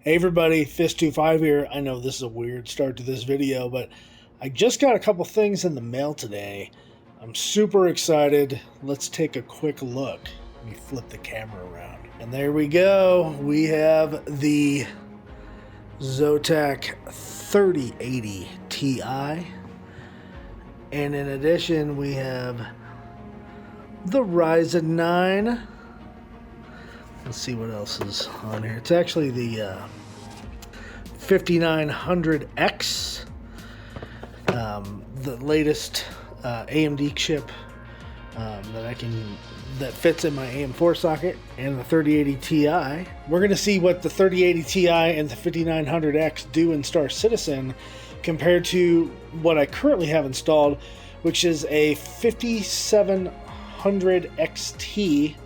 Hey everybody, Fist-25 here. I know this is a weird start to this video, but I just got a couple things in the mail today. I'm super excited. Let's take a quick look. Let me flip the camera around. And there we go. We have the Zotac 3080 Ti. And in addition, we have the Ryzen 9. Let's see what else is on here. It's actually the 5900X, the latest AMD chip that fits in my AM4 socket, and the 3080 Ti. We're going to see what the 3080 Ti and the 5900X do in Star Citizen compared to what I currently have installed, which is a 5700 XT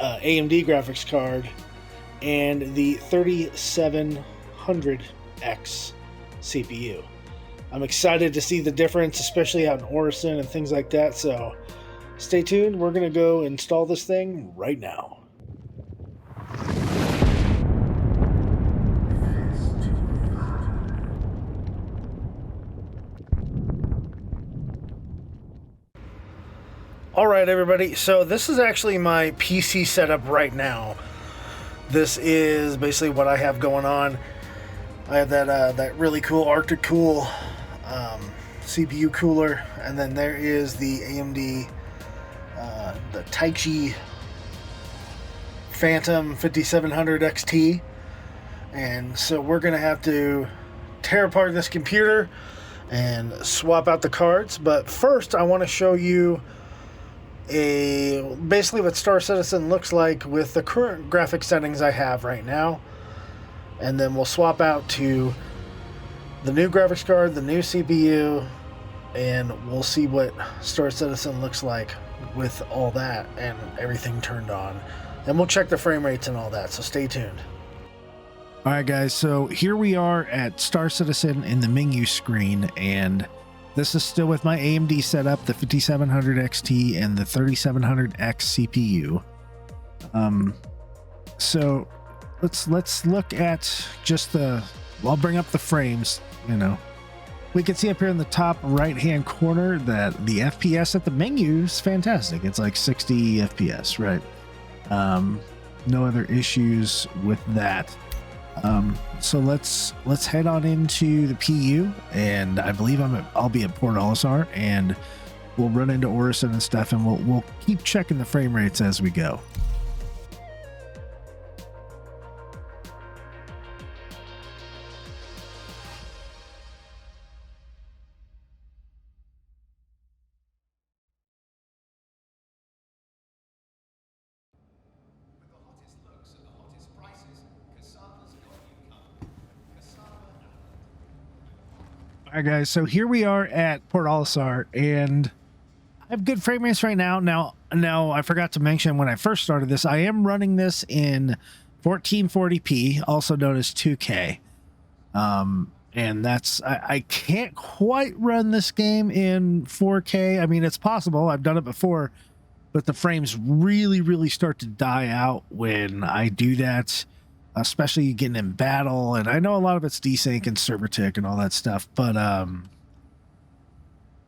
AMD graphics card and the 3700X CPU. I'm excited to see the difference, especially out in Orison and things like that, so stay tuned. We're going to go install this thing right now. Alright everybody, so this is actually my PC setup right now. This is basically what I have going on. I have that really cool Arctic Cool CPU cooler, and then there is the AMD the Taichi Phantom 5700 XT. And so we're gonna have to tear apart this computer and swap out the cards, but first I want to show you basically what Star Citizen looks like with the current graphic settings I have right now, and then we'll swap out to the new graphics card, the new CPU, and we'll see what Star Citizen looks like with all that and everything turned on, and we'll check the frame rates and all that, so stay tuned. Alright guys, so here we are at Star Citizen in the menu screen, and this is still with my AMD setup, the 5700 XT and the 3700X CPU. So let's look at just I'll bring up the frames. We can see up here in the top right hand corner that the FPS at the menu is fantastic. It's like 60 FPS, right? No other issues with that. So let's head on into the PU, and I believe I'll be at Port Olisar, and we'll run into Orison and stuff, and we'll keep checking the frame rates as we go. Alright guys, so here we are at Port Olisar, and I have good frame rates right now. Now I forgot to mention when I first started this, I am running this in 1440p, also known as 2K. And that's, I can't quite run this game in 4K. I mean, it's possible, I've done it before, but the frames really start to die out when I do that. Especially getting in battle, and I know a lot of it's desync and server tick and all that stuff, but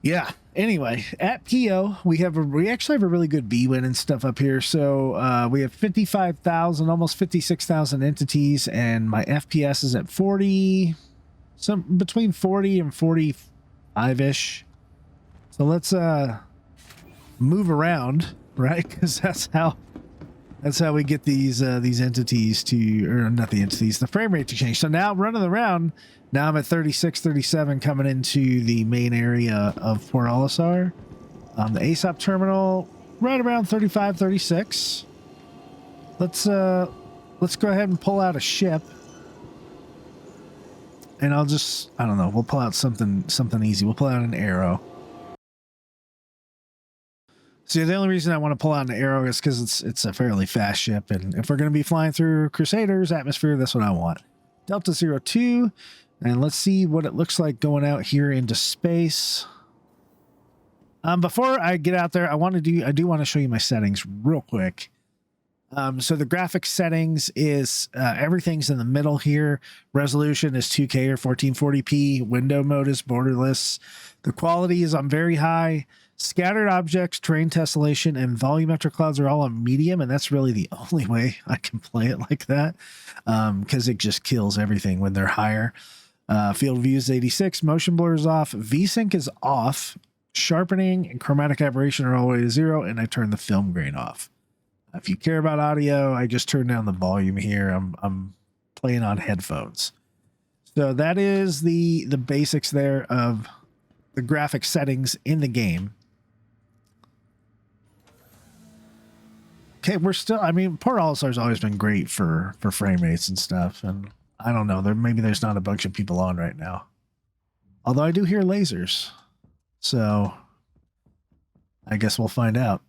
yeah. Anyway, at PO we actually have a really good B-win and stuff up here. So we have 55,000, almost 56,000 entities, and my FPS is at 40, between 40 and 45-ish. So let's move around, right? Because that's how we get these entities to, or not the entities, the frame rate to change. So now running around, now I'm at 36, 37 coming into the main area of Port Olisar. The ASOP terminal right around 35, 36. Let's go ahead and pull out a ship. And I don't know, we'll pull out something easy. We'll pull out an arrow. See, the only reason I want to pull out an arrow is because it's a fairly fast ship, and if we're going to be flying through Crusader's atmosphere, that's what I want. Delta 02, and let's see what it looks like going out here into space. Before I get out there, I do want to show you my settings real quick. So the graphics settings is everything's in the middle here. Resolution is 2K or 1440p. Window mode is borderless. The quality is on very high. Scattered objects, terrain tessellation, and volumetric clouds are all on medium, and that's really the only way I can play it like that, because it just kills everything when they're higher. Field of view is 86. Motion blur is off. VSync is off. Sharpening and chromatic aberration are all the way to 0, and I turn the film grain off. If you care about audio, I just turn down the volume here. I'm playing on headphones. So that is the basics there of the graphic settings in the game. Okay, we're still, I mean, Port Olisar's always been great for frame rates and stuff. And I don't know, maybe there's not a bunch of people on right now. Although I do hear lasers. So I guess we'll find out.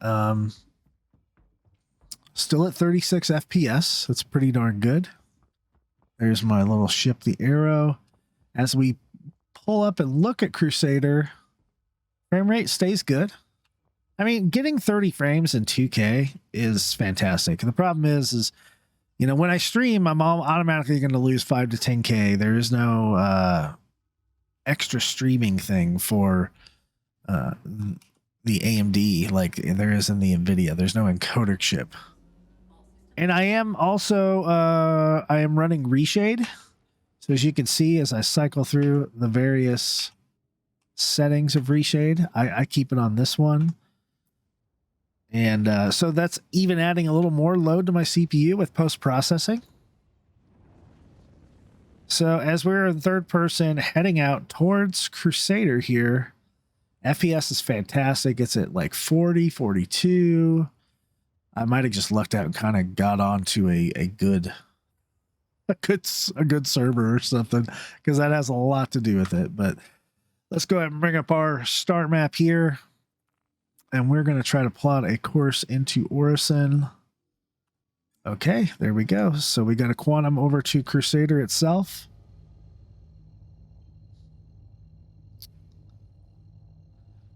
Still at 36 FPS. That's pretty darn good. There's my little ship, the Arrow. As we pull up and look at Crusader, frame rate stays good. I mean, getting 30 frames in 2K is fantastic. The problem is, you know, when I stream, I'm automatically going to lose 5 to 10K. There is no extra streaming thing for the AMD like there is in the Nvidia. There's no encoder chip. And I am also, I am running Reshade. So as you can see, as I cycle through the various settings of Reshade, I keep it on this one. And so that's even adding a little more load to my CPU with post-processing. So as we're in third person heading out towards Crusader here, FPS is fantastic. It's at like 40, 42. I might have just lucked out and kind of got onto a good server or something, because that has a lot to do with it. But let's go ahead and bring up our start map here. And we're going to try to plot a course into Orison. Okay, there we go. So we got a quantum over to Crusader itself.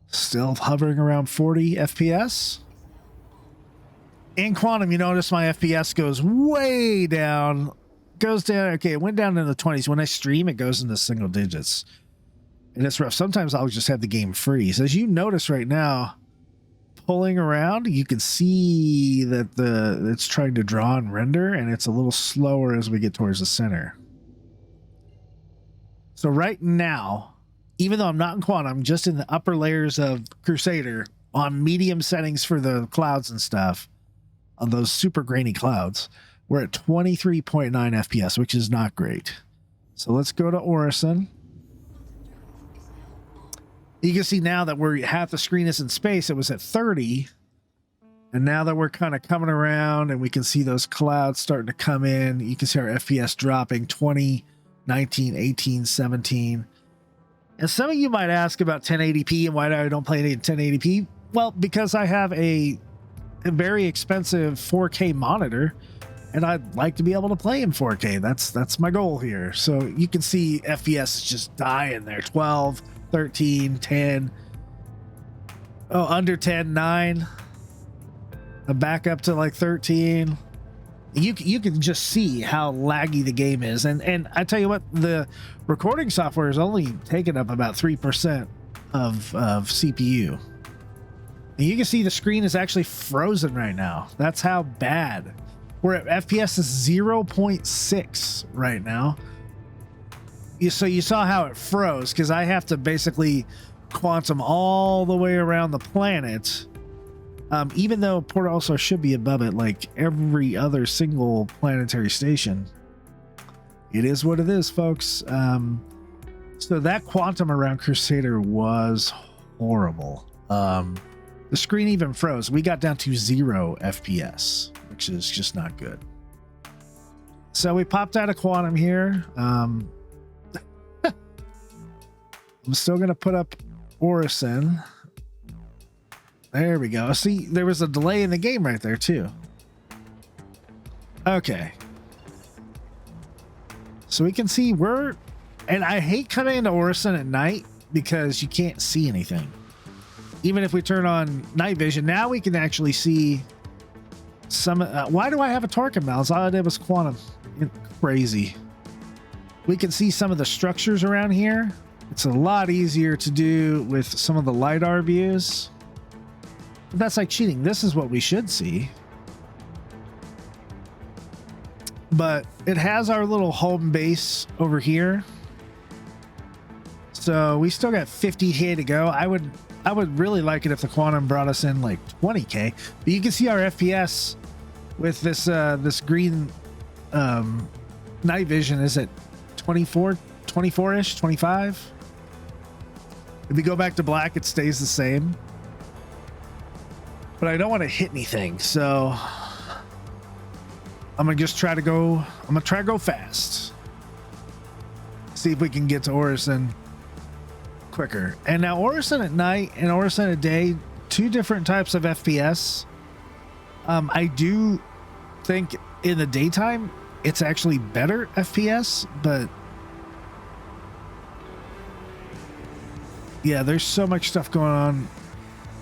Still hovering around 40 FPS. In quantum, you notice my FPS goes way down. Goes down. Okay, it went down in the 20s. When I stream, it goes into single digits. And it's rough. Sometimes I'll just have the game freeze. As you notice right now, pulling around, you can see that it's trying to draw and render, and it's a little slower as we get towards the center. So right now, even though I'm not in quantum, I'm just in the upper layers of Crusader on medium settings for the clouds and stuff, on those super grainy clouds, we're at 23.9 FPS, which is not great. So let's go to Orison. You can see now that we're half the screen is in space. It was at 30. And now that we're kind of coming around and we can see those clouds starting to come in, you can see our FPS dropping 20, 19, 18, 17. And some of you might ask about 1080p and why I don't play any in 1080p. Well, because I have a very expensive 4K monitor, and I'd like to be able to play in 4K. That's my goal here. So you can see FPS is just dying there. 12, 13, 10. Oh, under 10, 9. Back up to like 13. You can just see how laggy the game is. And I tell you what, the recording software is only taking up about 3% of CPU. And you can see the screen is actually frozen right now. That's how bad. We're at FPS is 0.6 right now. So you saw how it froze, because I have to basically quantum all the way around the planet. Even though Port Olisar should be above it like every other single planetary station. It is what it is, folks. So that quantum around Crusader was horrible. The screen even froze. We got down to 0 FPS, which is just not good. So we popped out of quantum here. I'm still going to put up Orison. There we go. See, there was a delay in the game right there, too. Okay. So we can see and I hate coming into Orison at night because you can't see anything. Even if we turn on night vision, now we can actually see some, why do I have a torque imbalance? All I did was quantum. Crazy. We can see some of the structures around here. It's a lot easier to do with some of the LiDAR views. But that's like cheating. This is what we should see. But it has our little home base over here. So we still got 50K to go. I would really like it if the quantum brought us in like 20K. But you can see our FPS with this this green night vision is at 24-ish, 25. If we go back to black, it stays the same. But I don't want to hit anything, so I'm gonna just try to go. I'm gonna try to go fast. See if we can get to Orison quicker. And now Orison at night and Orison at day, two different types of FPS. I do think in the daytime it's actually better FPS, but yeah, there's so much stuff going on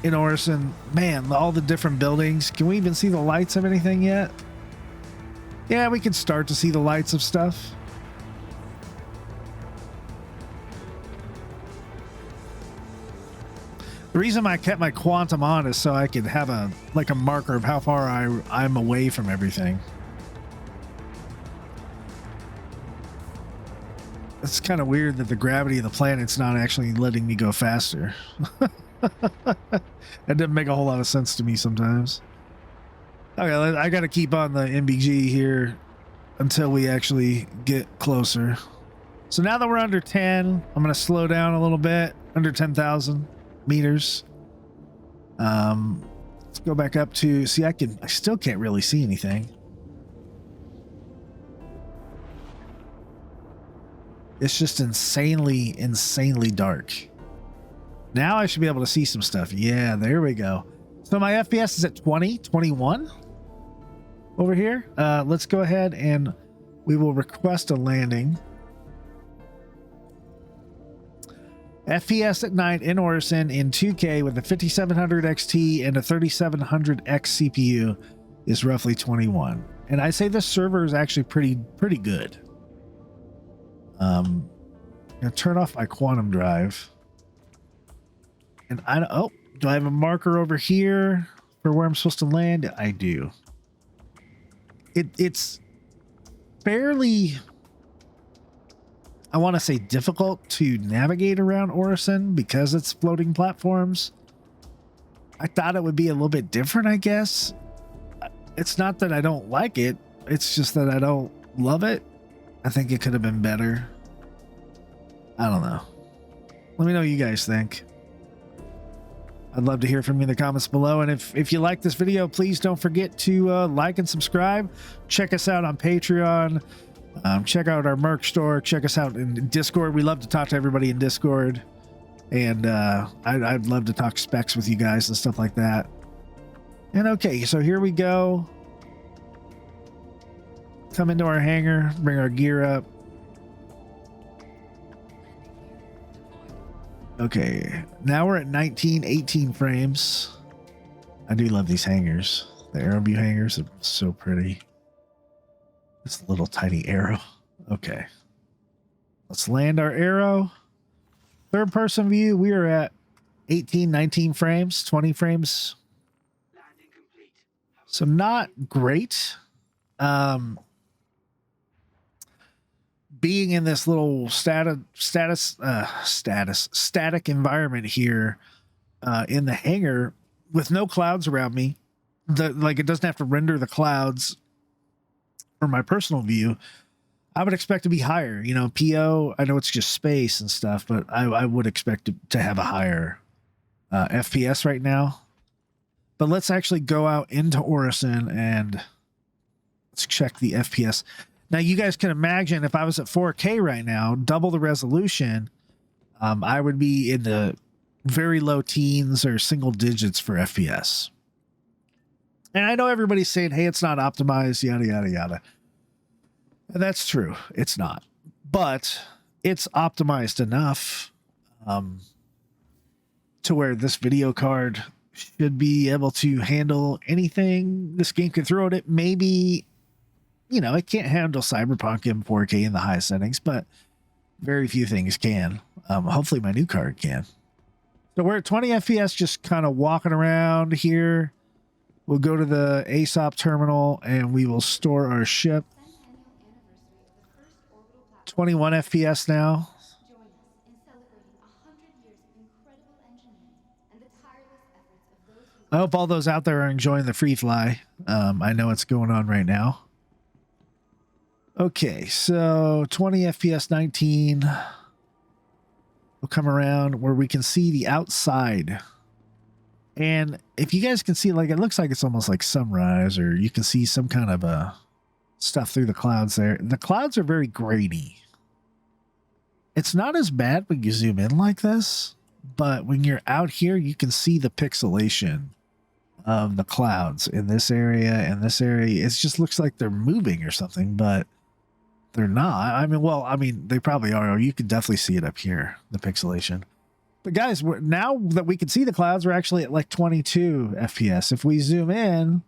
in Orison. Man, all the different buildings. Can we even see the lights of anything yet? Yeah, we can start to see the lights of stuff. The reason I kept my quantum on is so I could have a marker of how far I'm away from everything. It's kind of weird that the gravity of the planet's not actually letting me go faster. That doesn't make a whole lot of sense to me sometimes. Okay, I got to keep on the MBG here until we actually get closer. So now that we're under 10, I'm going to slow down a little bit, under 10,000 meters. Let's go back up to, see, I still can't really see anything. It's just insanely dark. Now I should be able to see some stuff. Yeah, there we go. So my FPS is at 21 over here. Let's go ahead and we will request a landing. FPS at night in Orison in 2K with a 5700 XT and a 3700X CPU is roughly 21. And I say this server is actually pretty good. I'm gonna turn off my quantum drive. And do I have a marker over here for where I'm supposed to land? I do. It's fairly, I want to say, difficult to navigate around Orison because it's floating platforms. I thought it would be a little bit different, I guess. It's not that I don't like it. It's just that I don't love it. I think it could have been better. I don't know. Let me know what you guys think. I'd love to hear from you in the comments below. And if you like this video, please don't forget to like and subscribe. Check us out on Patreon. Check out our merch store. Check us out in Discord. We love to talk to everybody in Discord. And I'd love to talk specs with you guys and stuff like that. And okay, so here we go. Come into our hangar, bring our gear up. Okay, now we're at 18 frames. I do love these hangars. The arrow view hangars are so pretty. This little tiny arrow. Okay, let's land our arrow. Third person view, we are at 19 frames, 20 frames. So not great. Being in this little static environment here in the hangar with no clouds around me, it doesn't have to render the clouds for my personal view. I would expect to be higher. You know, PO, I know it's just space and stuff, but I would expect to have a higher FPS right now. But let's actually go out into Orison and let's check the FPS. Now, you guys can imagine if I was at 4K right now, double the resolution, I would be in the very low teens or single digits for FPS. And I know everybody's saying, hey, it's not optimized, yada, yada, yada. And that's true. It's not. But it's optimized enough to where this video card should be able to handle anything this game can throw at it. Maybe, you know, it can't handle Cyberpunk in 4K in the highest settings, but very few things can. Hopefully my new card can. So we're at 20 FPS, just kind of walking around here. We'll go to the ASOP terminal and we will store our ship. 21 FPS now. I hope all those out there are enjoying the free fly. I know what's going on right now. Okay, so 20 FPS 19. We'll come around where we can see the outside. And if you guys can see, like, it looks like it's almost like sunrise, or you can see some kind of stuff through the clouds there. The clouds are very grainy. It's not as bad when you zoom in like this, but when you're out here, you can see the pixelation of the clouds in this area and this area. It just looks like they're moving or something, but they're not. I mean, well, I mean, they probably are. You can definitely see it up here, the pixelation. But guys, now that we can see the clouds, we're actually at like 22 FPS. If we zoom in,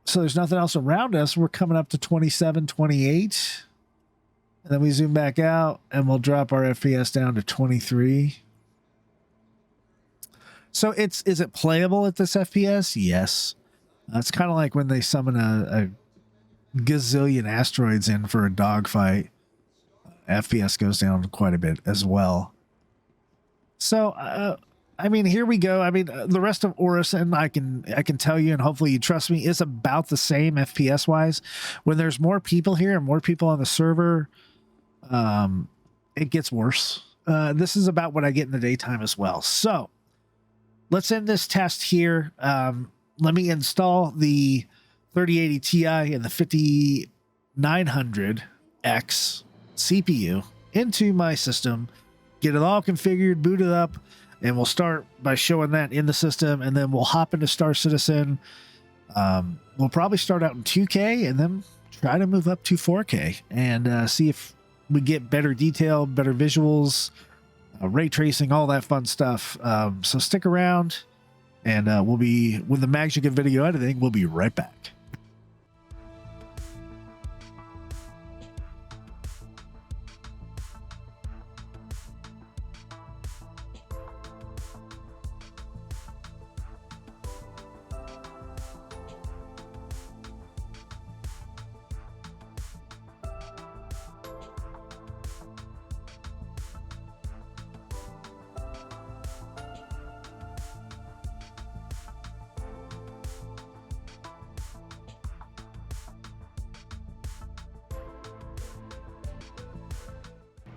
so there's nothing else around us, we're coming up to 27, 28. And then we zoom back out and we'll drop our FPS down to 23. So is it playable at this FPS? Yes. It's kind of like when they summon a gazillion asteroids in for a dogfight. FPS goes down quite a bit as well. So, I mean, here we go. I mean, the rest of Orison, I can tell you, and hopefully you trust me, is about the same FPS wise. When there's more people here and more people on the server, it gets worse. This is about what I get in the daytime as well. So let's end this test here. Let me install the 3080 Ti and the 5900X CPU into my system, get it all configured, boot it up, and we'll start by showing that in the system, and then we'll hop into Star Citizen. We'll probably start out in 2K and then try to move up to 4K and see if we get better detail, better visuals, ray tracing, all that fun stuff. So stick around, and we'll be, with the magic of video editing, we'll be right back.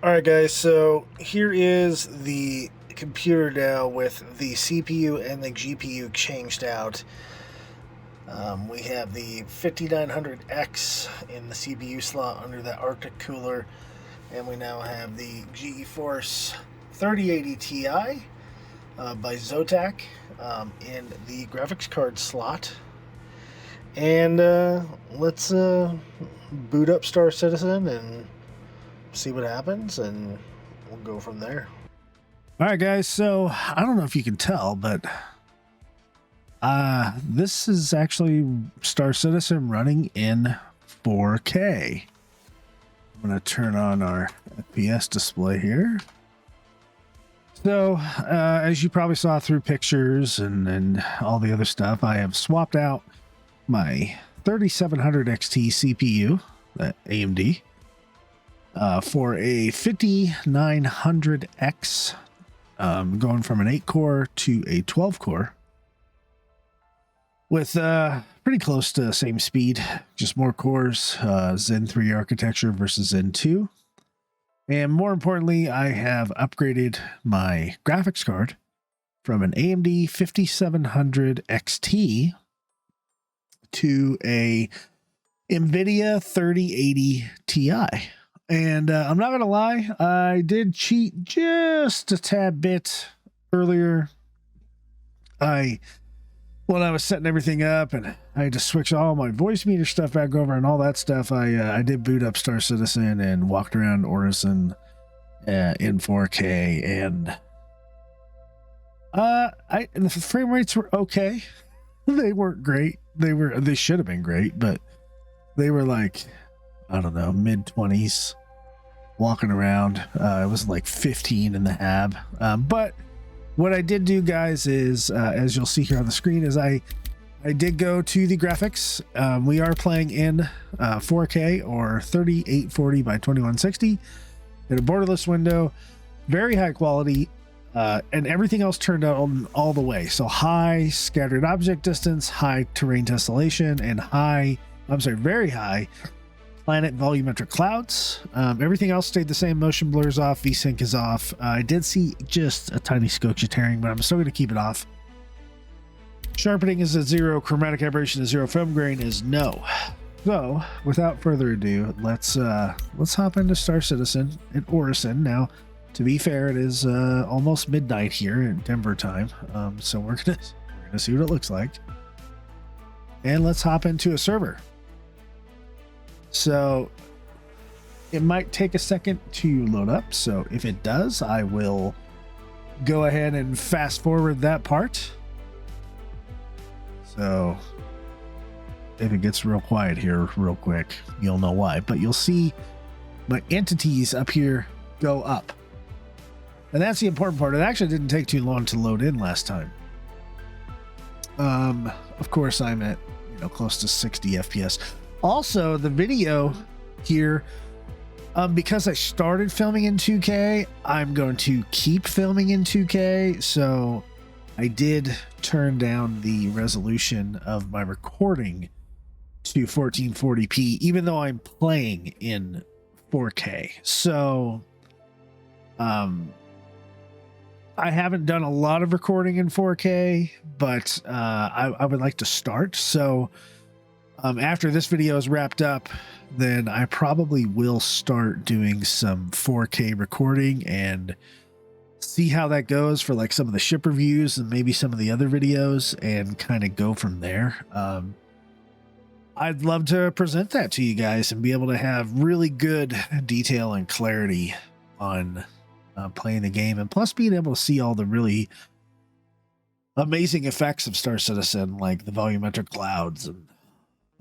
All right, guys, so here is the computer now with the CPU and the GPU changed out. We have the 5900X in the CPU slot under that Arctic cooler, and we now have the GeForce 3080 Ti by Zotac in the graphics card slot. And let's boot up Star Citizen and see what happens, and we'll go from there. All right, guys, so I don't know if you can tell, but this is actually Star Citizen running in 4K. I'm going to turn on our FPS display here. So as you probably saw through pictures and all the other stuff, I have swapped out my 3700 XT CPU, that AMD, for a 5900X, going from an 8-core to a 12-core with pretty close to the same speed, just more cores, Zen 3 architecture versus Zen 2. And more importantly, I have upgraded my graphics card from an AMD 5700 XT to a Nvidia 3080 Ti. And I'm not going to lie, I did cheat just a tad bit earlier. When I was setting everything up and I had to switch all my voice meter stuff back over and all that stuff, I did boot up Star Citizen and walked around Orison in 4K. And The frame rates were okay. They weren't great. They should have been great, but they were like, I don't know, mid 20s walking around. It was like 15 in the hab. But what I did do, guys, is as you'll see here on the screen, is I did go to the graphics. We are playing in 4K or 3840 by 2160 in a borderless window, very high quality, and everything else turned out on all the way. So high scattered object distance, high terrain tessellation, and very high planet volumetric clouds. Everything else stayed the same. Motion blurs off, VSync is off. I did see just a tiny scotia tearing, but I'm still going to keep it off. Sharpening is at 0, chromatic aberration is 0, film grain is no. So, without further ado, let's hop into Star Citizen at Orison. Now, to be fair, it is almost midnight here in Denver time, so we're gonna see what it looks like, and let's hop into a server. So, it might take a second to load up. So, if it does, I will go ahead and fast forward that part. So, if it gets real quiet here real quick, you'll know why. But you'll see my entities up here go up. And that's the important part. It actually didn't take too long to load in last time. Of course, I'm at close to 60 FPS. Also, the video here, because I started filming in 2K, I'm going to keep filming in 2K. So I did turn down the resolution of my recording to 1440p, even though I'm playing in 4K. So, I haven't done a lot of recording in 4K, but I would like to start. So, after this video is wrapped up, then I probably will start doing some 4K recording and see how that goes for like some of the ship reviews and maybe some of the other videos, and kind of go from there. I'd love to present that to you guys and be able to have really good detail and clarity on playing the game, and plus being able to see all the really amazing effects of Star Citizen, like the volumetric clouds and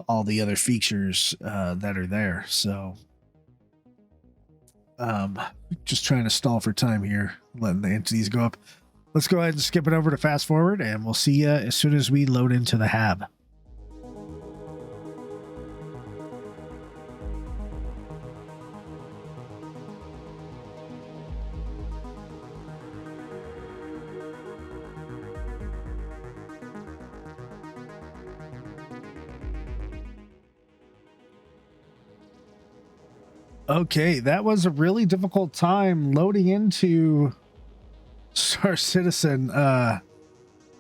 all the other features that are there. So just trying to stall for time here, letting the entities go up. Let's go ahead and skip it over to fast forward, and we'll see you as soon as we load into the hab. Okay, that was a really difficult time loading into Star Citizen. I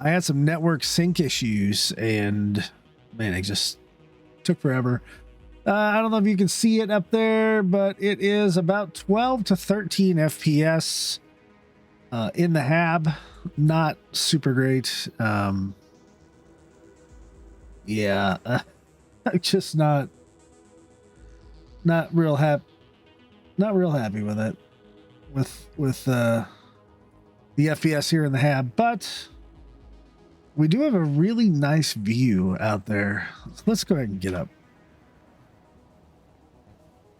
had some network sync issues, and man, it just took forever. I don't know if you can see it up there, but it is about 12 to 13 FPS in the hab. Not super great. Yeah, I'm just not real happy. Not real happy with it, with the FPS here in the hab, but we do have a really nice view out there. Let's go ahead and get up.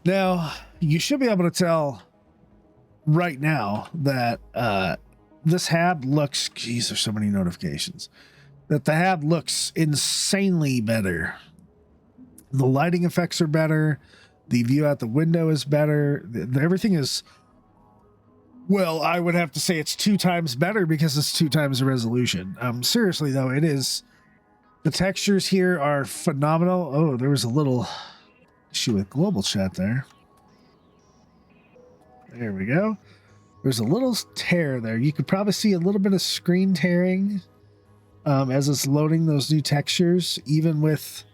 Now, you should be able to tell right now that this hab looks, geez, there's so many notifications, that the hab looks insanely better. The lighting effects are better. The view out the window is better. Everything is, well, I would have to say it's 2 times better because it's 2 times the resolution. Seriously though, it is. The textures here are phenomenal. Oh, there was a little issue with global chat there. There we go. There's a little tear there. You could probably see a little bit of screen tearing as it's loading those new textures, even with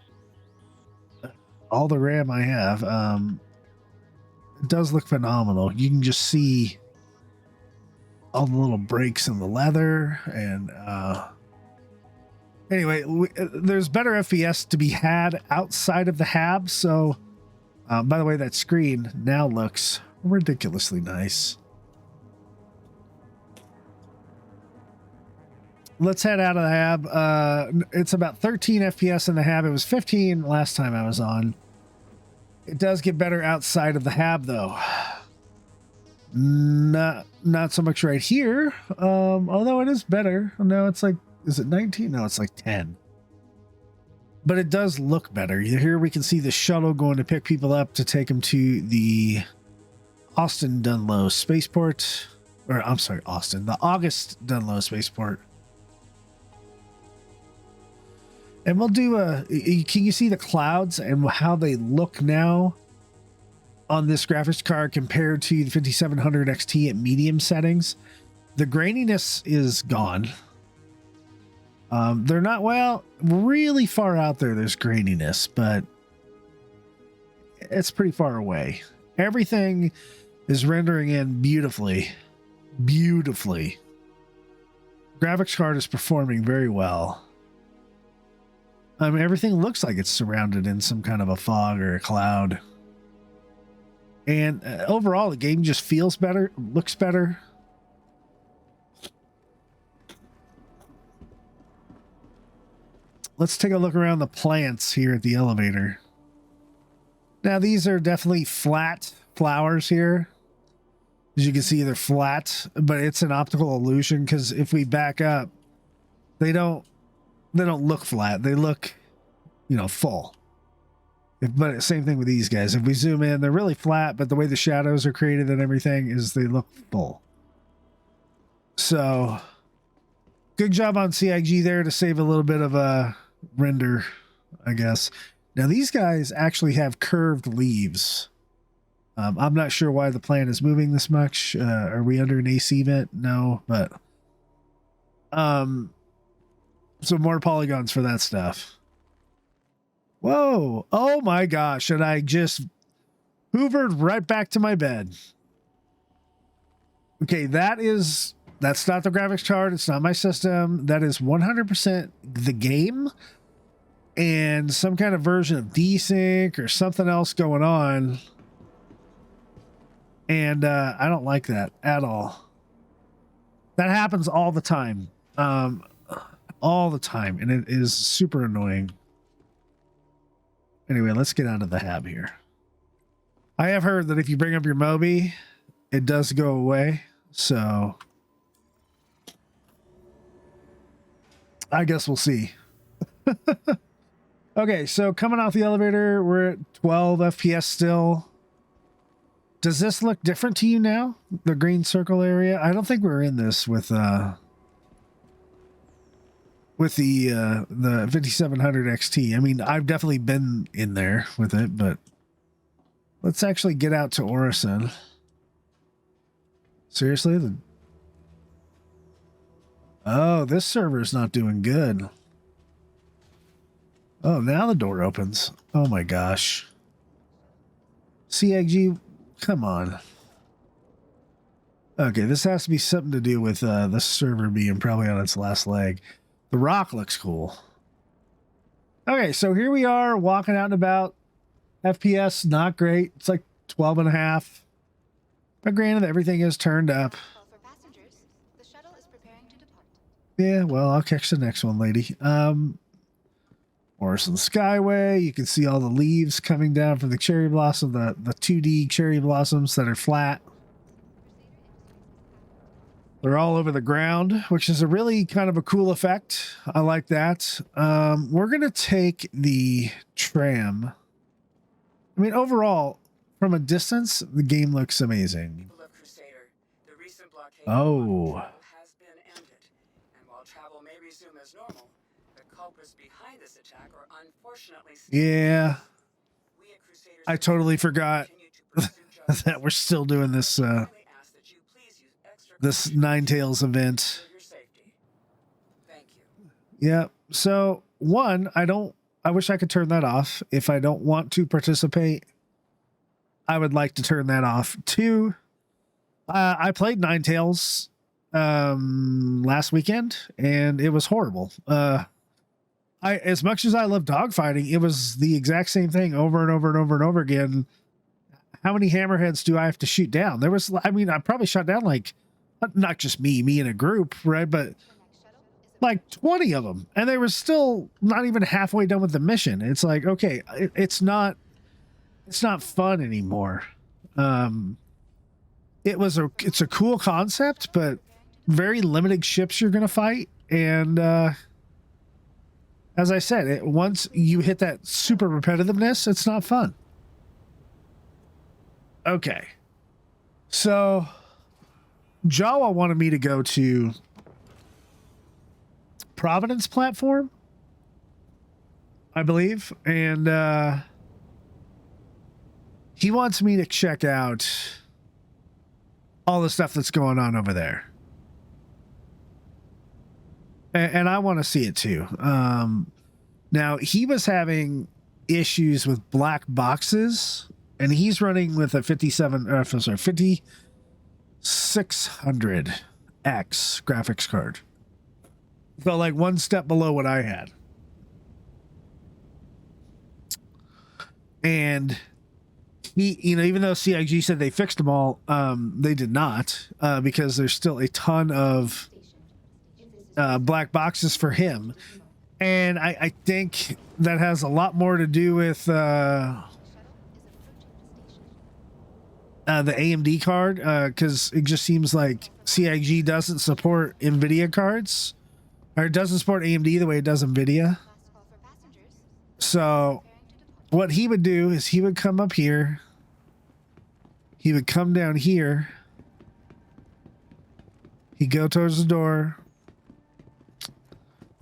all the RAM I have. It does look phenomenal. You can just see all the little breaks in the leather, and anyway, there's better FPS to be had outside of the hab. So by the way, that screen now looks ridiculously nice. let's head out of the hab. It's about 13 FPS in the hab. It was 15 last time I was on. It does get better outside of the hab, though. Not so much right here. Although it is better. No, it's like, is it 19? No, it's like 10. But it does look better. Here we can see the shuttle going to pick people up to take them to the Austin Dunlow spaceport. Or I'm sorry, Austin. The August Dunlow spaceport. And we'll do can you see the clouds and how they look now on this graphics card compared to the 5700 XT at medium settings? The graininess is gone. They're not, well, really far out there, there's graininess, but it's pretty far away. Everything is rendering in beautifully. Beautifully. Graphics card is performing very well. I mean, everything looks like it's surrounded in some kind of a fog or a cloud. And overall, the game just feels better, looks better. Let's take a look around the plants here at the elevator. Now, these are definitely flat flowers here. As you can see, they're flat, but it's an optical illusion because if we back up, they don't look flat. They look, you know, full. But same thing with these guys. If we zoom in, they're really flat, but the way the shadows are created and everything is they look full. So, good job on CIG there to save a little bit of a render, I guess. Now, these guys actually have curved leaves. I'm not sure why the plant is moving this much. Are we under an AC vent? No, but some more polygons for that stuff. Whoa. Oh my gosh. And I just hoovered right back to my bed. Okay, that's not the graphics card. It's not my system. That is 100% the game and some kind of version of desync or something else going on. And I don't like that at all. That happens all the time. All the time. And it is super annoying. Anyway, let's get out of the hab here. I have heard that if you bring up your Moby, it does go away. So I guess we'll see. Okay, so coming off the elevator, we're at 12 FPS still. Does this look different to you now? The green circle area? I don't think we're in this with the 5700 XT. I mean, I've definitely been in there with it, but let's actually get out to Orison. Seriously? Oh, this server is not doing good. Oh, now the door opens. Oh my gosh. CIG, come on. Okay, this has to be something to do with the server being probably on its last leg. The rock looks cool. Okay, so here we are walking out and about. FPS, not great. It's like 12 and a half. But granted, everything is turned up. For passengers, the shuttle is preparing to depart. Yeah, well, I'll catch the next one, lady. Orison Skyway. You can see all the leaves coming down from the cherry blossom, the 2D cherry blossoms that are flat. They're all over the ground, which is a really kind of a cool effect. I like that. We're going to take the tram. I mean, overall, from a distance, the game looks amazing. Crusader, the recent blockade Oh. has been ended, and while travel may resume as normal, the culprits behind this attack are unfortunately Yeah, we at Crusader I totally forgot continue to pursue justice. that we're still doing this Kindly ask that you please use extra this caution Ninetales event. for your safety. Thank you. Yeah. So one, I wish I could turn that off. If I don't want to participate, I would like to turn that off. Two, I played Ninetales last weekend and it was horrible. As much as I love dogfighting, it was the exact same thing over and over and over and over again. How many hammerheads do I have to shoot down? I probably shot down like, not just me in a group, right? But like 20 of them, and they were still not even halfway done with the mission. It's like, okay, it's not fun anymore. It's a cool concept, but very limited ships you're gonna fight, and as I said, once you hit that super repetitiveness, it's not fun. Okay, so Jawa wanted me to go to Providence platform, I believe, and he wants me to check out all the stuff that's going on over there, and I want to see it too. Now he was having issues with black boxes, and he's running with a 5600X graphics card. Felt like one step below what I had. And he, even though CIG said they fixed them all, they did not, because there's still a ton of black boxes for him. And I think that has a lot more to do with the AMD card, because it just seems like CIG doesn't support Nvidia cards, or it doesn't support AMD the way it does Nvidia. So what he would do is he would come up here, he would come down here, he'd go towards the door,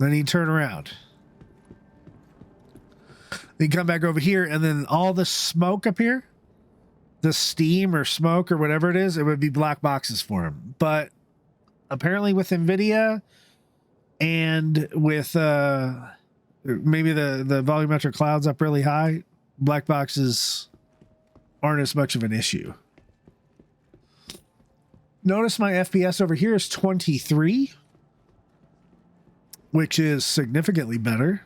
then he'd turn around. He'd come back over here, and then all the smoke up here, the steam or smoke or whatever it is, it would be black boxes for him. But apparently with Nvidia and with maybe the volumetric clouds up really high, black boxes aren't as much of an issue. Notice my FPS over here is 23, which is significantly better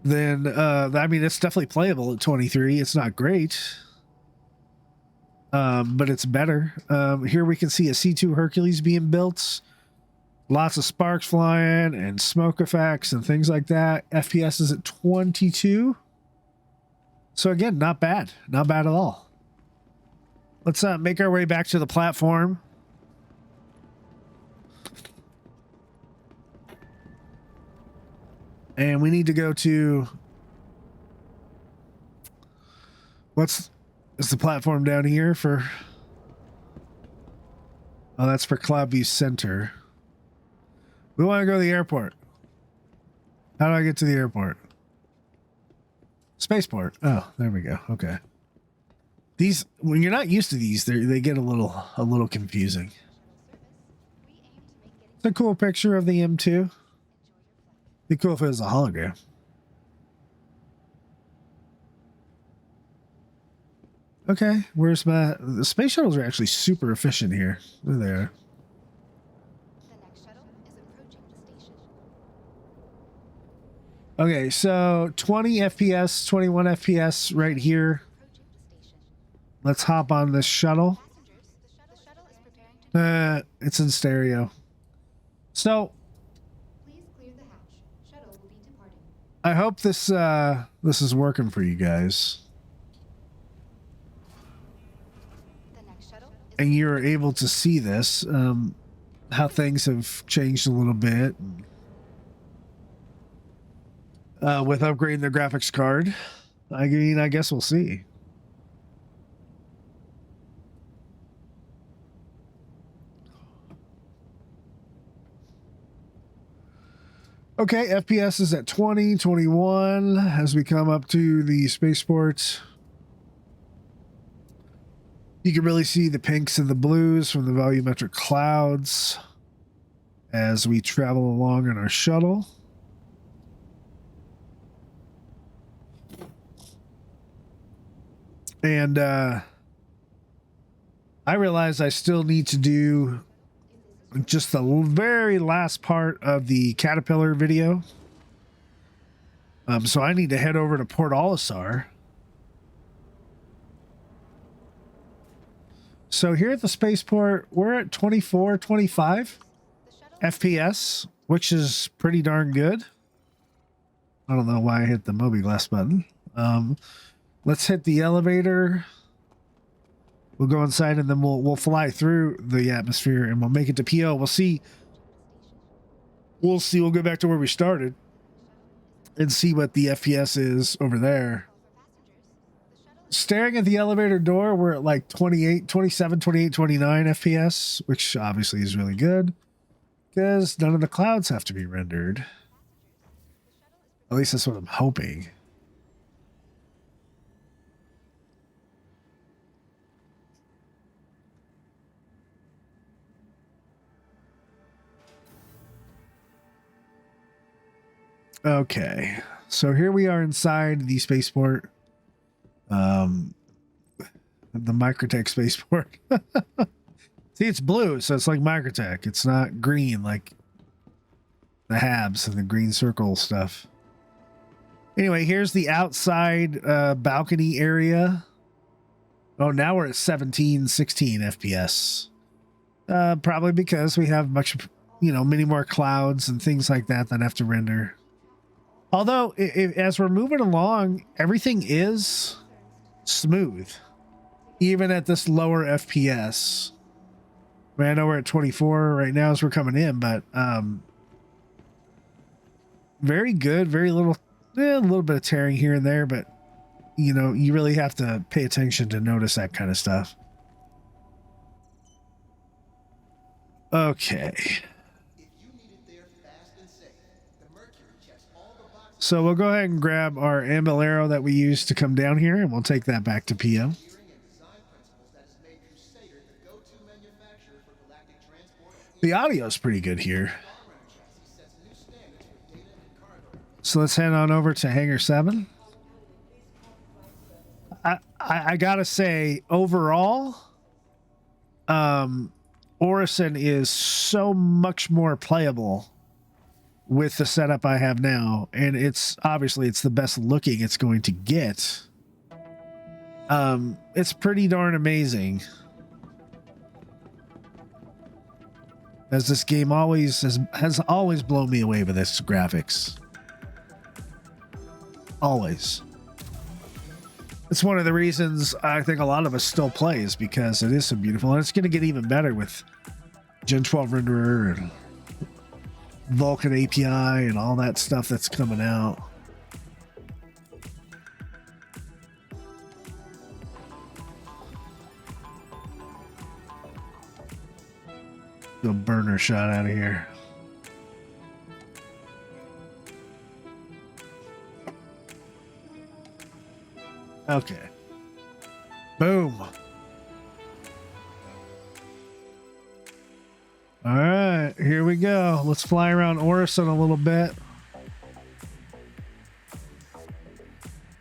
than I mean, it's definitely playable at 23. It's not great, but it's better. Here we can see a C2 Hercules being built. Lots of sparks flying and smoke effects and things like that. FPS is at 22. So again, not bad. Not bad at all. Let's make our way back to the platform. And we need to go to... is the platform down here for... Oh, that's for Cloudview Center. We want to go to the airport. How do I get to the airport? Spaceport. Oh, there we go. Okay. These, when you're not used to these, they get a little confusing. It's a cool picture of the M2. Be cool if it was a hologram. Okay, where's the space shuttles are actually super efficient here. There they are. Okay, so 20 FPS, 21 FPS right here. Let's hop on this shuttle. It's in stereo. So I hope this is working for you guys. And you're able to see this, how things have changed a little bit. With upgrading the graphics card. I mean, I guess we'll see. Okay, FPS is at 20, 21 as we come up to the spaceport. You can really see the pinks and the blues from the volumetric clouds as we travel along in our shuttle. And I realize I still need to do just the very last part of the Caterpillar video. So I need to head over to Port Olisar. So here at the spaceport, we're at 24, 25 FPS, which is pretty darn good. I don't know why I hit the mobiGlass button. Let's hit the elevator. We'll go inside and then we'll fly through the atmosphere and we'll make it to PO. We'll see. We'll go back to where we started and see what the FPS is over there. Staring at the elevator door, we're at like 28, 27, 28, 29 FPS, which obviously is really good because none of the clouds have to be rendered. At least that's what I'm hoping. Okay, so here we are inside the spaceport. The Microtech spaceport. See, it's blue, so it's like Microtech. It's not green like the Habs and the green circle stuff. Anyway, here's the outside balcony area. Oh, now we're at 17, 16 FPS. Probably because we have many more clouds and things like that have to render. Although, as we're moving along, everything is smooth, even at this lower FPS. I mean, I know we're at 24 right now as we're coming in, but very good. Very little, a little bit of tearing here and there, but you really have to pay attention to notice that kind of stuff. Okay. So we'll go ahead and grab our Ambulero that we used to come down here, and we'll take that back to PO. The audio is pretty good here. So let's head on over to Hangar 7. I gotta say, overall, Orison is so much more playable with the setup I have now, and it's the best looking it's going to get. It's pretty darn amazing, as this game has always blown me away with its graphics. Always. It's one of the reasons I think a lot of us still play, is because it is so beautiful, and it's going to get even better with Gen 12 renderer and Vulkan API and all that stuff that's coming out. Do a burner shot out of here. Okay. Boom. All right, here we go. Let's fly around Orison a little bit.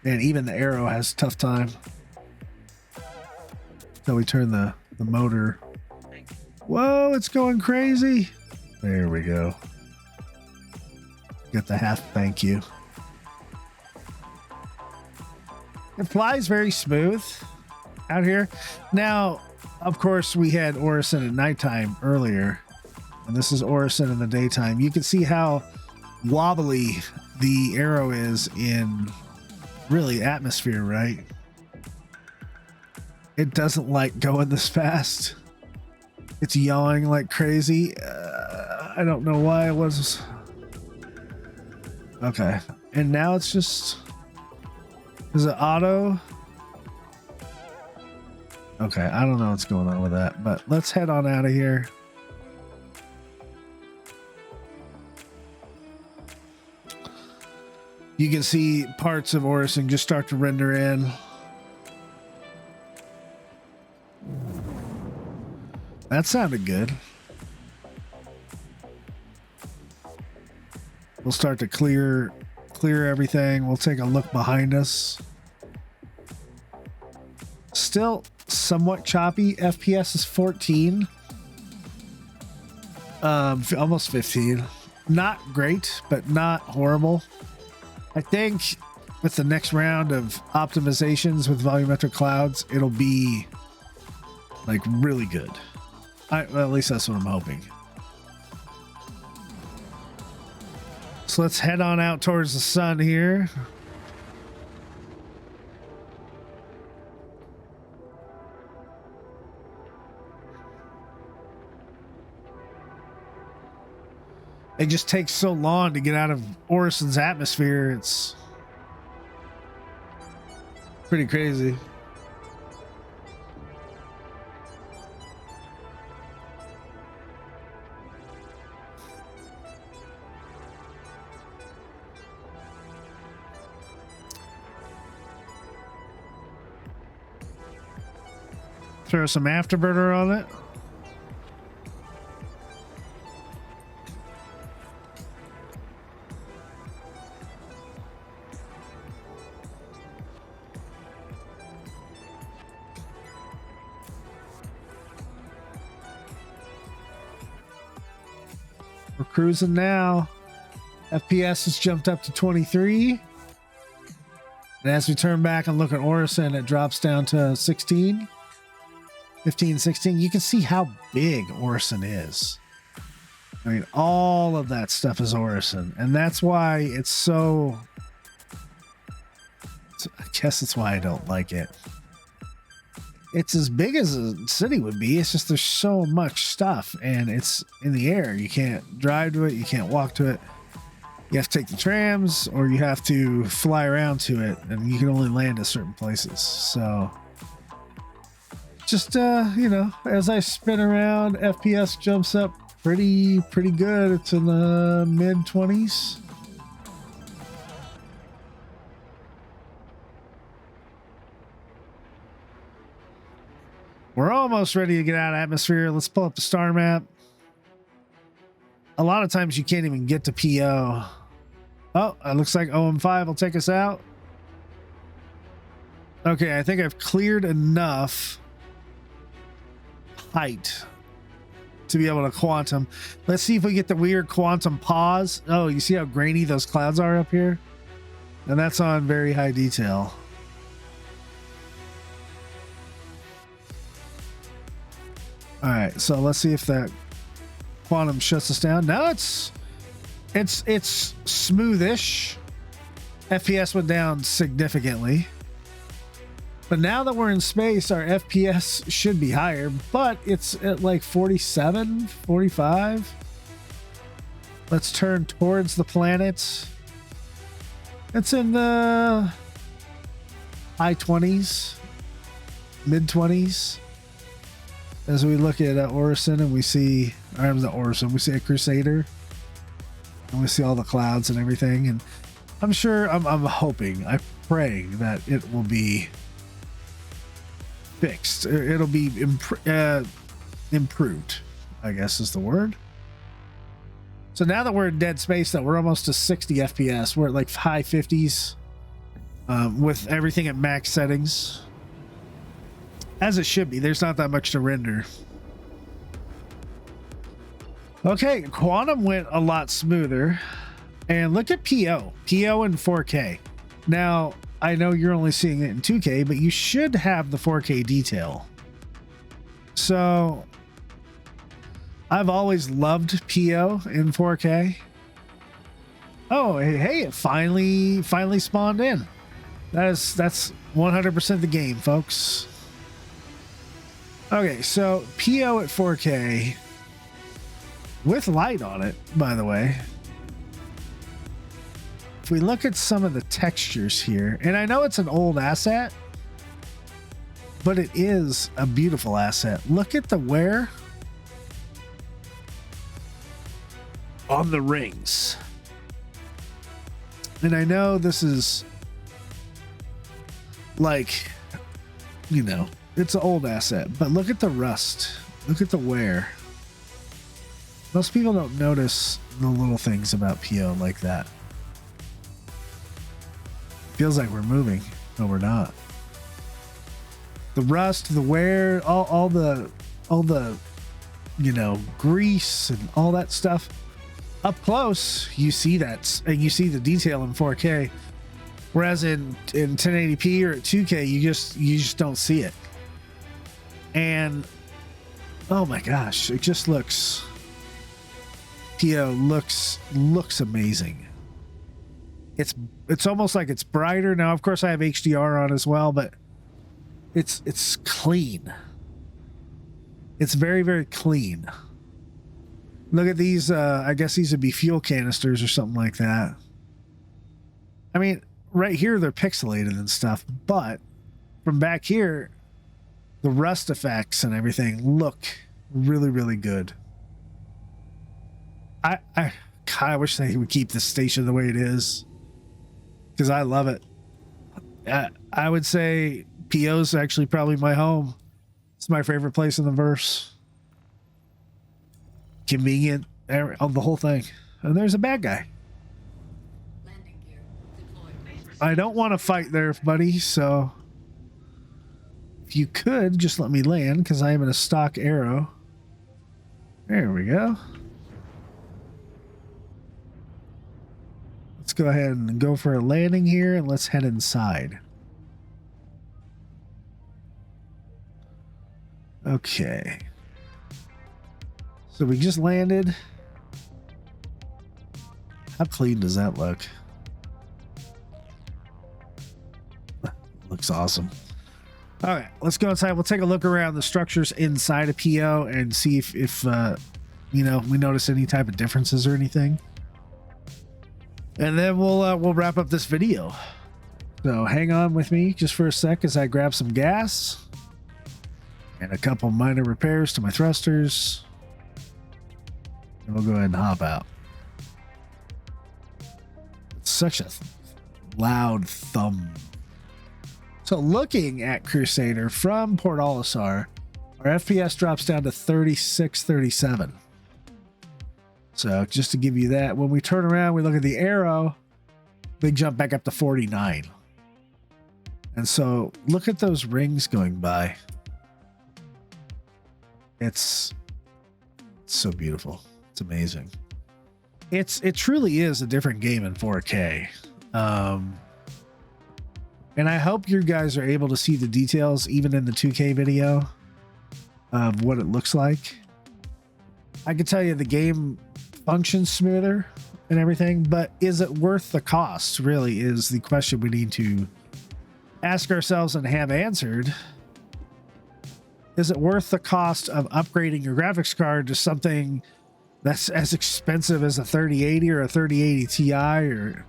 And even the arrow has a tough time. So we turn the motor. Whoa, it's going crazy. There we go. Get the half thank you. It flies very smooth out here. Now, of course, we had Orison at nighttime earlier, and this is Orison in the daytime. You can see how wobbly the arrow is in really atmosphere, right? It doesn't like going this fast. It's yawing like crazy. I don't know why it was. Okay. And now it's just... Is it auto? Okay, I don't know what's going on with that, but let's head on out of here. You can see parts of Orison just start to render in. That sounded good. We'll start to clear everything. We'll take a look behind us. Still somewhat choppy. FPS is 14. Almost 15. Not great, but not horrible. I think with the next round of optimizations with volumetric clouds, it'll be like really good. Well, at least that's what I'm hoping. So let's head on out towards the sun here. It just takes so long to get out of Orison's atmosphere. It's pretty crazy. Throw some afterburner on it. We're cruising now. FPS has jumped up to 23. And as we turn back and look at Orison, it drops down to 16. 15, 16. You can see how big Orison is. I mean, all of that stuff is Orison. And that's why it's so... I guess that's why I don't like it. It's as big as a city would be. It's just there's so much stuff. And it's in the air. You can't drive to it. You can't walk to it. You have to take the trams, or you have to fly around to it. And you can only land at certain places. So... just you know, as I spin around, FPS jumps up pretty good. It's in the mid 20s. We're almost ready to get out of atmosphere. Let's pull up the star map. A lot of times you can't even get to PO. Oh, it looks like OM5 will take us out. Okay, I think I've cleared enough height to be able to quantum. Let's see if we get the weird quantum pause. Oh, you see how grainy those clouds are up here? And that's on very high detail. All right, so let's see if that quantum shuts us down. No, it's smoothish. FPS went down significantly. But now that we're in space, our FPS should be higher, but it's at like 47, 45. Let's turn towards the planet. It's in the high 20s, mid 20s. As we look at Orison and we see, we see a Crusader. And we see all the clouds and everything. And I'm sure, I'm hoping, I'm praying that it will be fixed. It'll be improved, I guess is the word. So now that we're in dead space, though, we're almost to 60 FPS. We're at like high 50s with everything at max settings, as it should be. There's not that much to render. Okay, quantum went a lot smoother. And look at PO in 4K. Now, I know you're only seeing it in 2K, but you should have the 4K detail. So I've always loved PO in 4K. Oh, hey, it finally spawned in. That's 100% the game, folks. Okay, so PO at 4K with light on it, by the way. If we look at some of the textures here, and I know it's an old asset, but it is a beautiful asset. Look at the wear on the rings. And I know this is like, you know, it's an old asset, but look at the rust. Look at the wear. Most people don't notice the little things about PO like that. Feels like we're moving, but we're not. The rust, the wear, all the you know, grease and all that stuff. Up close, you see that, and you see the detail in 4K. Whereas in 1080p or at 2K, you just don't see it. And oh my gosh, it just looks, PO looks amazing. it's almost like it's brighter. Now, of course, I have HDR on as well, but it's clean. It's very, very clean. Look at these. I guess these would be fuel canisters or something like that. I mean, right here, they're pixelated and stuff, but from back here, the rust effects and everything look really, really good. I wish they would keep this station the way it is, because I love it. I would say PO's actually probably my home. It's my favorite place in the verse. Convenient, the whole thing. And there's a bad guy. I don't want to fight there, buddy, so if you could just let me land, because I am in a stock arrow. There we go. Let's go ahead and go for a landing here, and let's head inside. Okay. So we just landed. How clean does that look? Looks awesome. All right, let's go inside. We'll take a look around the structures inside of PO and see if you know, we notice any type of differences or anything. And then we'll wrap up this video. So hang on with me just for a sec as I grab some gas and a couple minor repairs to my thrusters. And we'll go ahead and hop out. It's such a loud thump. So looking at Crusader from Port Olisar, our FPS drops down to 36, 37. So just to give you that, when we turn around, we look at the arrow, they jump back up to 49. And so look at those rings going by. It's so beautiful. It's amazing. It truly is a different game in 4K. And I hope you guys are able to see the details even in the 2K video of what it looks like. I can tell you the game functions smoother and everything, but is it worth the cost, really, is the question we need to ask ourselves and have answered. Is it worth the cost of upgrading your graphics card to something that's as expensive as a 3080 or a 3080 Ti, or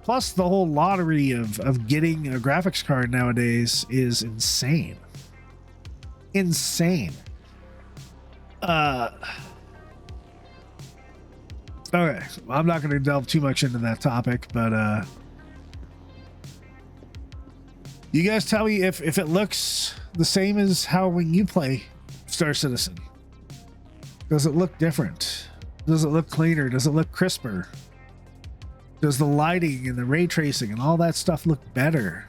plus the whole lottery of getting a graphics card nowadays is insane. Insane. Okay, well, I'm not going to delve too much into that topic, but you guys tell me if it looks the same as how when you play Star Citizen. Does it look different? Does it look cleaner? Does it look crisper? Does the lighting and the ray tracing and all that stuff look better?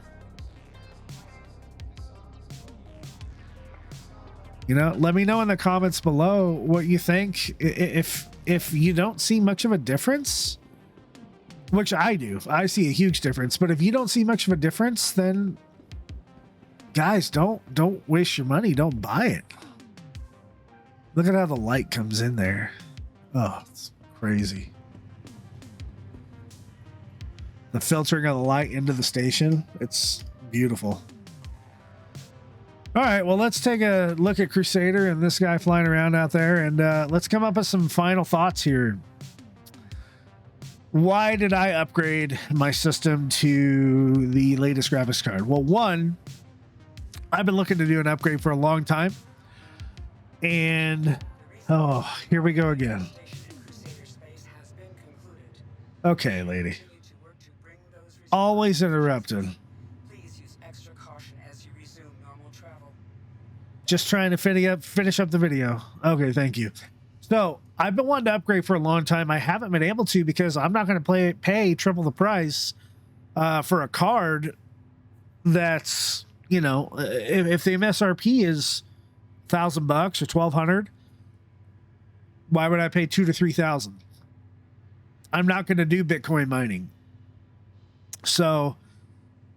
You know, let me know in the comments below what you think. If you don't see much of a difference, which I do, I see a huge difference. But if you don't see much of a difference, then guys, don't waste your money. Don't buy it. Look at how the light comes in there. Oh, it's crazy. The filtering of the light into the station, it's beautiful. All right, well, let's take a look at Crusader and this guy flying around out there, and let's come up with some final thoughts here. Why did I upgrade my system to the latest graphics card? Well, one, I've been looking to do an upgrade for a long time, and oh, here we go again. Okay, lady. Always interrupted. Just trying to finish up the video. Okay, thank you. So I've been wanting to upgrade for a long time. I haven't been able to because I'm not going to pay triple the price for a card that's, you know, if the MSRP is $1,000 or $1,200, why would I pay $2,000 to $3,000? I'm not going to do Bitcoin mining. So,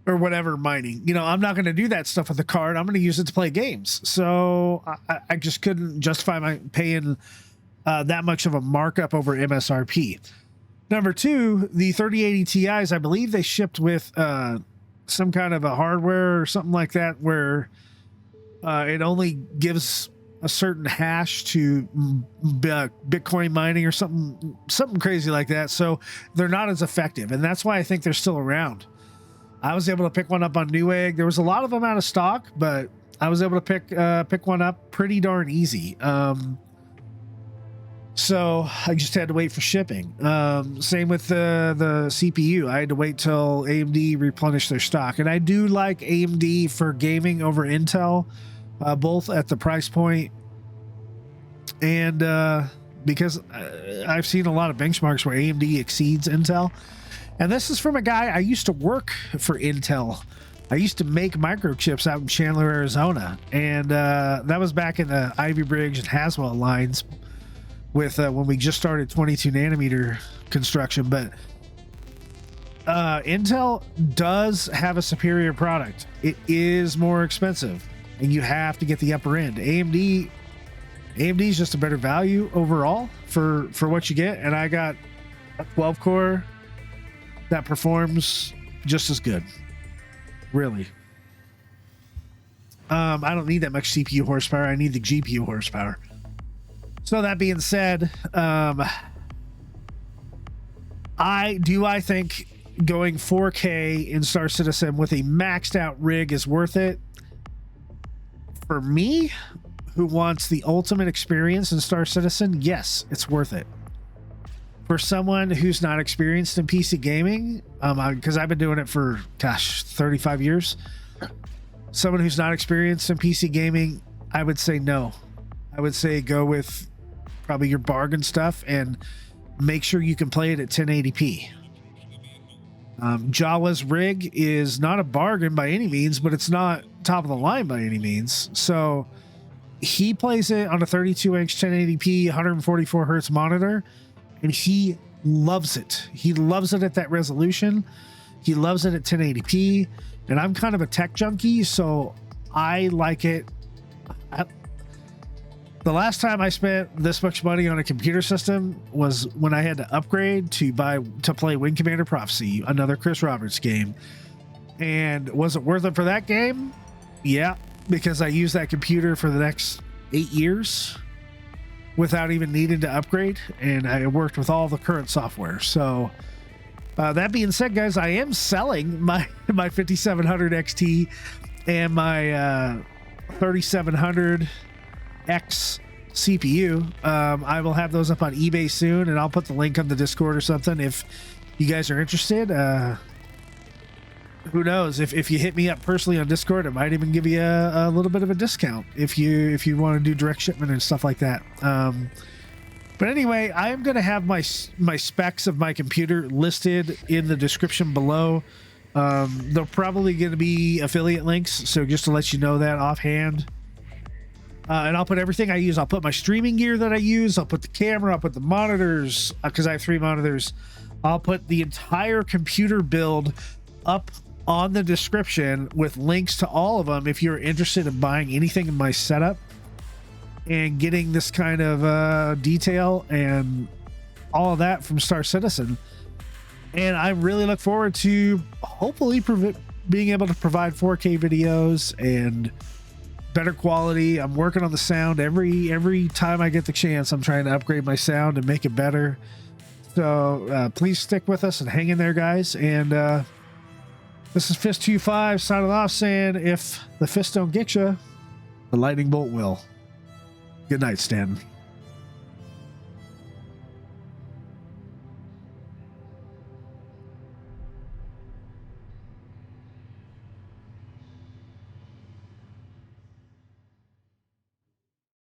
or whatever mining, you know, I'm not going to do that stuff with the card. I'm going to use it to play games. So I just couldn't justify my paying that much of a markup over MSRP. Number two, the 3080 Ti's, I believe they shipped with some kind of a hardware or something like that where it only gives a certain hash to Bitcoin mining or something crazy like that. So they're not as effective. And that's why I think they're still around. I was able to pick one up on Newegg. There was a lot of them out of stock, but I was able to pick one up pretty darn easy. So I just had to wait for shipping. Same with the CPU. I had to wait till AMD replenished their stock. And I do like AMD for gaming over Intel, both at the price point and because I've seen a lot of benchmarks where AMD exceeds Intel. And this is from a guy, I used to work for Intel. I used to make microchips out in Chandler, Arizona. And that was back in the Ivy Bridge and Haswell lines with when we just started 22 nanometer construction. But Intel does have a superior product. It is more expensive and you have to get the upper end. AMD is just a better value overall for what you get. And I got a 12 core that performs just as good. Really. I don't need that much CPU horsepower. I need the GPU horsepower. So that being said, I think going 4K in Star Citizen with a maxed out rig is worth it. For me, who wants the ultimate experience in Star Citizen, yes, it's worth it. For someone who's not experienced in PC gaming, because I've been doing it for 35 years. Someone who's not experienced in PC gaming, I would say no. I would say go with probably your bargain stuff and make sure you can play it at 1080p. Jawa's rig is not a bargain by any means, but it's not top of the line by any means. So he plays it on a 32-inch 1080p 144 hertz monitor, and he loves it. He loves it at that resolution. He loves it at 1080p, and I'm kind of a tech junkie, so I like it. The last time I spent this much money on a computer system was when I had to upgrade to play Wing Commander Prophecy, another Chris Roberts game. And was it worth it for that game? Yeah, because I used that computer for the next 8 years without even needing to upgrade, and I worked with all the current software. So that being said, guys, I am selling my 5700 XT and my 3700 X CPU. I will have those up on eBay soon, and I'll put the link on the Discord or something if you guys are interested. Who knows, if you hit me up personally on Discord, it might even give you a little bit of a discount if you want to do direct shipment and stuff like that. But anyway, I am going to have my specs of my computer listed in the description below. They're probably going to be affiliate links, so just to let you know that offhand. And I'll put everything I use. I'll put my streaming gear that I use. I'll put the camera. I'll put the monitors, because I have 3 monitors. I'll put the entire computer build up on the description with links to all of them if you're interested in buying anything in my setup and getting this kind of detail and all of that from Star Citizen. And I really look forward to hopefully being able to provide 4K videos and better quality. I'm working on the sound every time I get the chance. I'm trying to upgrade my sound and make it better. So please stick with us and hang in there, guys. And this is Fist-25 signing off, saying if the fist don't get you, the lightning bolt will. Good night, Stan.